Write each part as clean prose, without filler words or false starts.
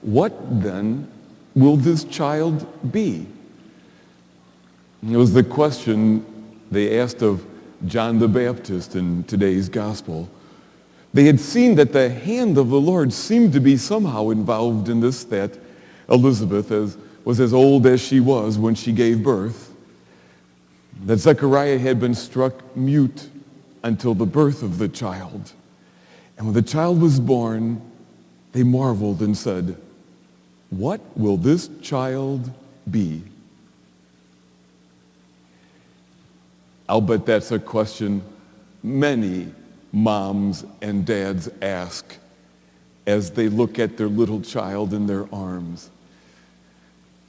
What then will this child be? It was the question they asked of John the Baptist in today's gospel. They had seen that the hand of the Lord seemed to be somehow involved in this, that Elizabeth was as old as she was when she gave birth, that Zechariah had been struck mute until the birth of the child. And when the child was born, they marveled and said, "What will this child be?" I'll bet that's a question many moms and dads ask as they look at their little child in their arms.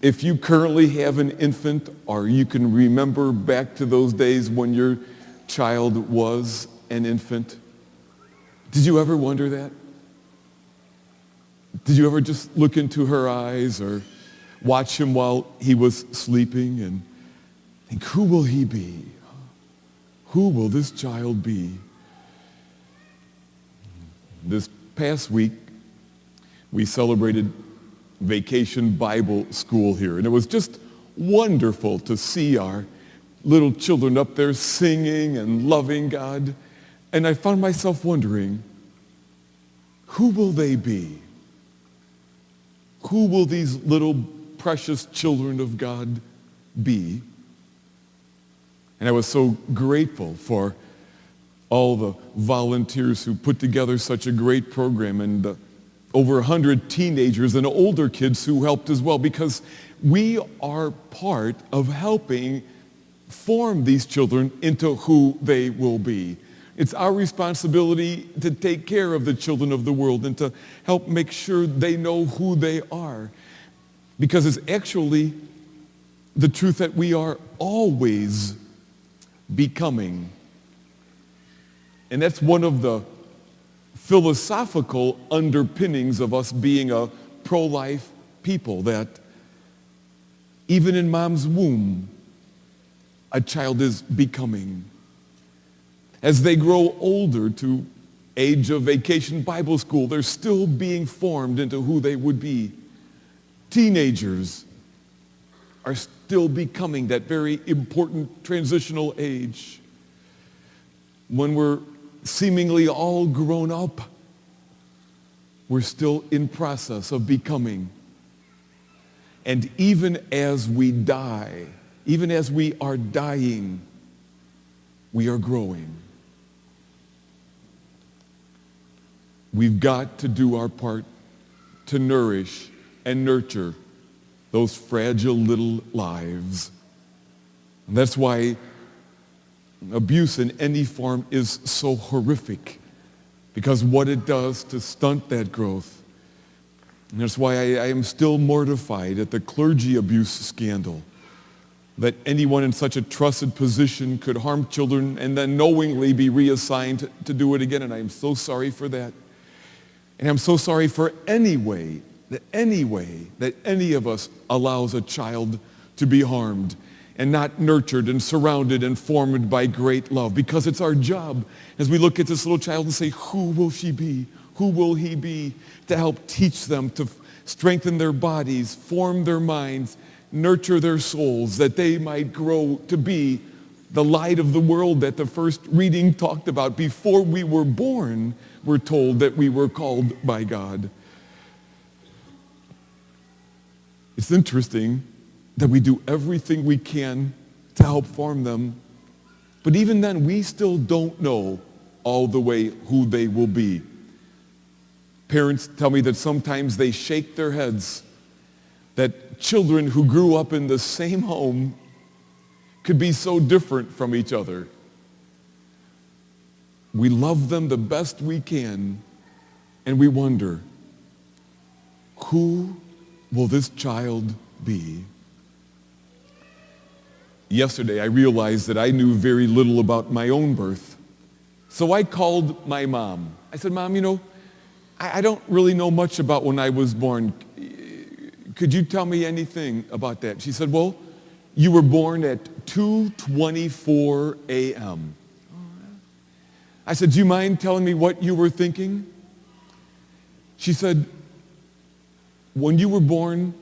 If you currently have an infant, or you can remember back to those days when your child was an infant, did you ever wonder that? Did you ever just look into her eyes or watch him while he was sleeping and think, who will he be? Who will this child be? This past week, we celebrated Vacation Bible School here, and it was just wonderful to see our little children up there singing and loving God. And I found myself wondering, who will they be? Who will these little precious children of God be? And I was so grateful for all the volunteers who put together such a great program, and over 100 teenagers and older kids who helped as well, because we are part of helping form these children into who they will be. It's our responsibility to take care of the children of the world and to help make sure they know who they are, because it's actually the truth that we are always becoming. And that's one of the philosophical underpinnings of us being a pro-life people, that even in mom's womb, a child is becoming. As they grow older to age of Vacation Bible School, they're still being formed into who they would be. Teenagers are still becoming, that very important transitional age. When we're seemingly all grown up, we're still in process of becoming. And even as we die, even as we are dying, we are growing. We've got to do our part to nourish and nurture those fragile little lives. And that's why abuse in any form is so horrific, because what it does to stunt that growth. And that's why I am still mortified at the clergy abuse scandal, that anyone in such a trusted position could harm children and then knowingly be reassigned to do it again. And I am so sorry for that. And I'm so sorry for any way that any of us allows a child to be harmed and not nurtured and surrounded and formed by great love, because it's our job as we look at this little child and say, who will she be? Who will he be? To help teach them, to strengthen their bodies, form their minds, nurture their souls, that they might grow to be the light of the world that the first reading talked about. Before we were born, we're told that we were called by God. It's interesting that we do everything we can to help form them, but even then, we still don't know all the way who they will be. Parents tell me that sometimes they shake their heads that children who grew up in the same home could be so different from each other. We love them the best we can, and we wonder, who will this child be? Yesterday, I realized that I knew very little about my own birth. So I called my mom. I said, Mom, I don't really know much about when I was born. Could you tell me anything about that? She said, well, you were born at 2:24 a.m. I said, do you mind telling me what you were thinking? She said, when you were born,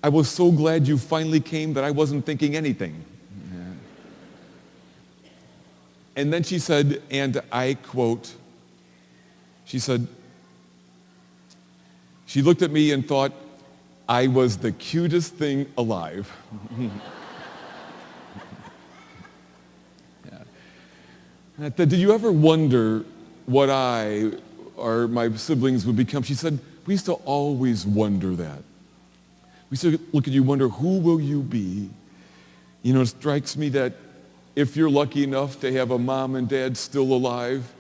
I was so glad you finally came that I wasn't thinking anything. Yeah. And then she said, and I quote, she said, she looked at me and thought, I was the cutest thing alive. Yeah. Did you ever wonder what I or my siblings would become? She said, we used to always wonder that. We used to look at you and wonder, who will you be? You know, it strikes me that if you're lucky enough to have a mom and dad still alive,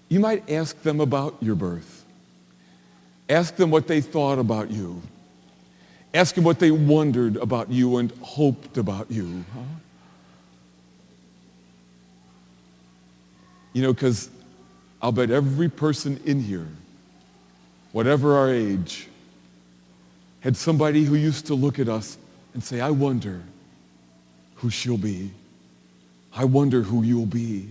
you might ask them about your birth. Ask them what they thought about you. Ask them what they wondered about you and hoped about you. Huh? You know, because I'll bet every person in here, whatever our age, had somebody who used to look at us and say, I wonder who she'll be. I wonder who you'll be.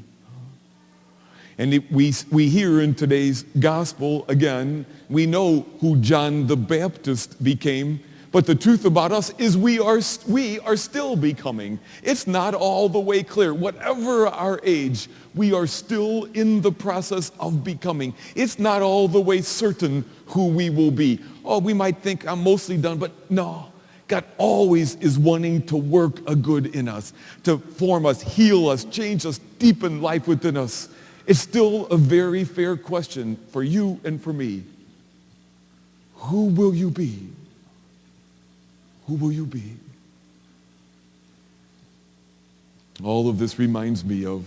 And we hear in today's gospel, again, we know who John the Baptist became, but the truth about us is we are still becoming. It's not all the way clear. Whatever our age, we are still in the process of becoming. It's not all the way certain who we will be. Oh, we might think I'm mostly done, but no. God always is wanting to work a good in us, to form us, heal us, change us, deepen life within us. It's still a very fair question for you and for me. Who will you be? Who will you be? All of this reminds me of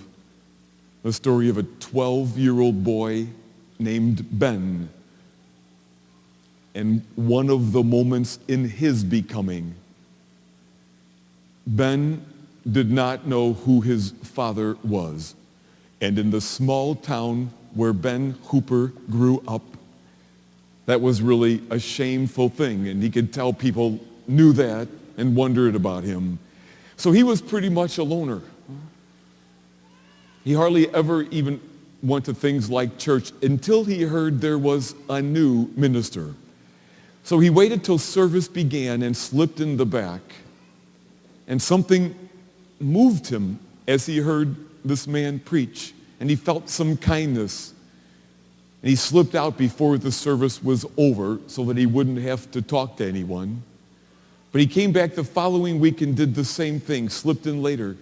the story of a 12-year-old boy named Ben. And one of the moments in his becoming, Ben did not know who his father was. And in the small town where Ben Hooper grew up, that was really a shameful thing. And he could tell people knew that and wondered about him. So he was pretty much a loner. He hardly ever even went to things like church until he heard there was a new minister. So he waited till service began and slipped in the back. And something moved him as he heard this man preach. And he felt some kindness. And he slipped out before the service was over so that he wouldn't have to talk to anyone. But he came back the following week and did the same thing, slipped in later.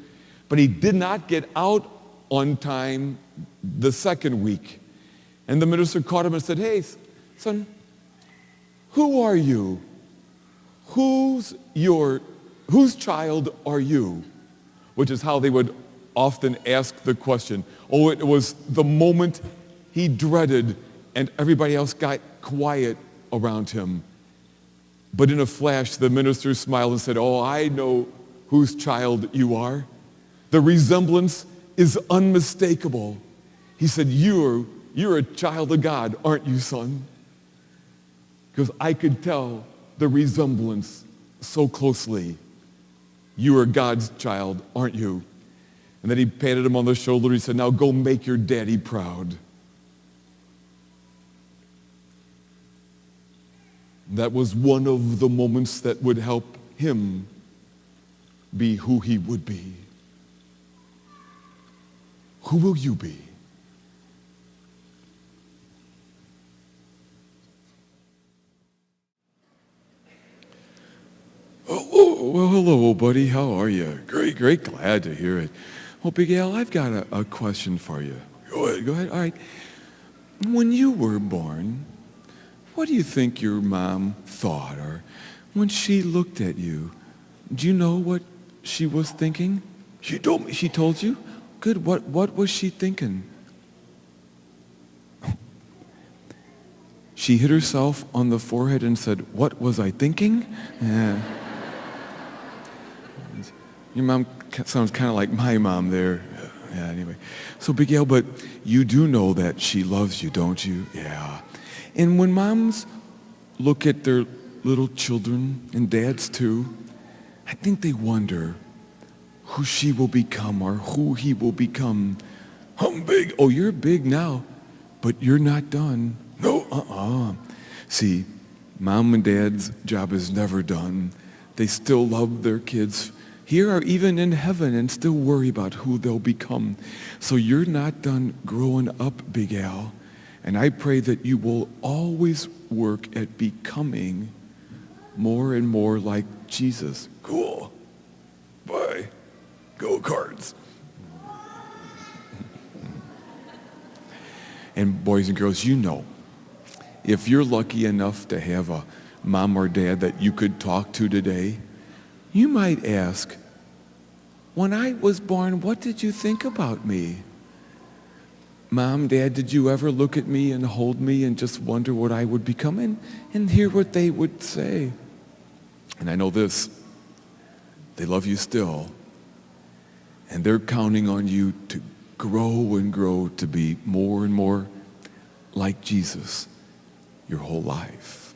But he did not get out on time the second week. And the minister caught him and said, hey, son, who are you? Whose child are you? Which is how they would often ask the question. Oh, it was the moment he dreaded and everybody else got quiet around him. But in a flash, the minister smiled and said, oh, I know whose child you are. The resemblance is unmistakable. He said, you're a child of God, aren't you, son? Because I could tell the resemblance so closely. You are God's child, aren't you? And then he patted him on the shoulder. He said, now go make your daddy proud. That was one of the moments that would help him be who he would be. Who will you be? Oh, well, hello, buddy. How are you? Great, glad to hear it. Well, Big Al, I've got a question for you. Go ahead. All right. When you were born, what do you think your mom thought? Or when she looked at you, do you know what she was thinking? She told me. She told you? Good. What was she thinking? She hit herself on the forehead and said, what was I thinking? Yeah. Your mom sounds kind of like my mom there. Yeah, anyway. So, Big Al, but you do know that she loves you, don't you? Yeah. And when moms look at their little children, and dads too, I think they wonder who she will become or who he will become. I'm big. Oh, you're big now, but you're not done. No, See, Mom and dad's job is never done. They still love their kids here or even in heaven and still worry about who they'll become. So you're not done growing up, Big Al. And I pray that you will always work at becoming more and more like Jesus. Cool. Bye. Go Cards. And boys and girls, you know, if you're lucky enough to have a mom or dad that you could talk to today, you might ask, when I was born, what did you think about me? Mom, Dad, did you ever look at me and hold me and just wonder what I would become and hear what they would say? And I know this, they love you still, and they're counting on you to grow and grow to be more and more like Jesus your whole life.